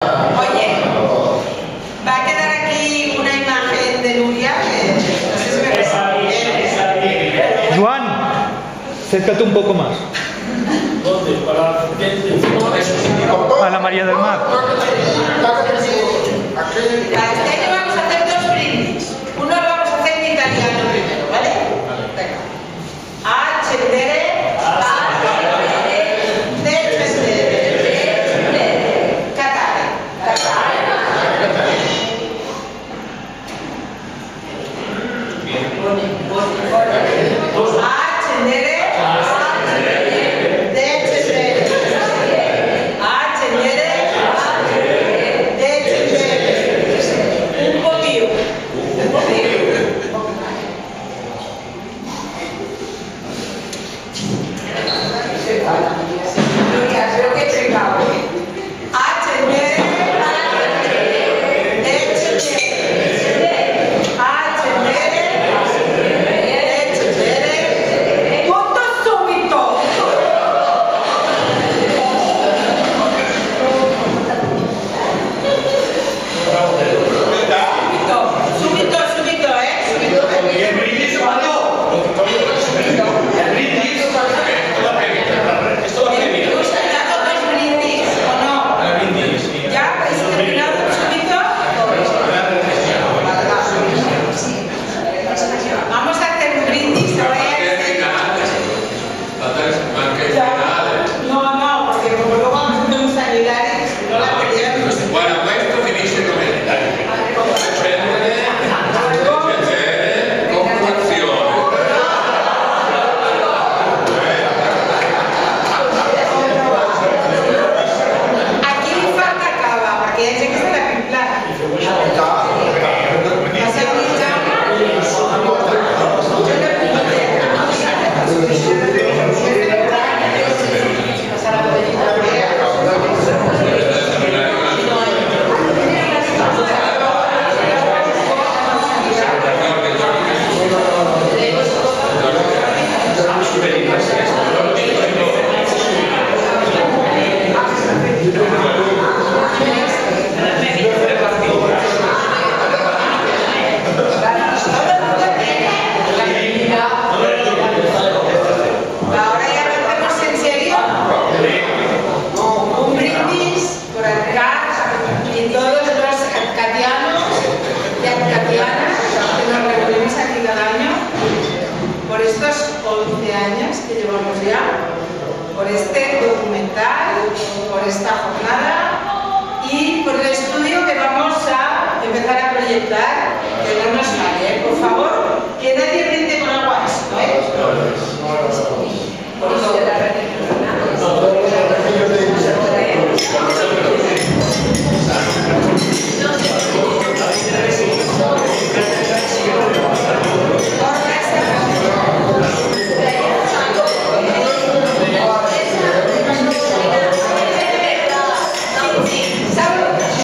Oye, va a quedar aquí una imagen de Nuria que no sé si me parece. Joan, acércate un poco más. ¿Dónde? Para A la María del Mar. Este año vamos a hacer dos brindis. Uno lo vamos a hacer en italiano primero, ¿vale? Venga. Accendere. Por este documental, por esta jornada y por el estudio que vamos a empezar a proyectar, que no nos falle, por favor, que nadie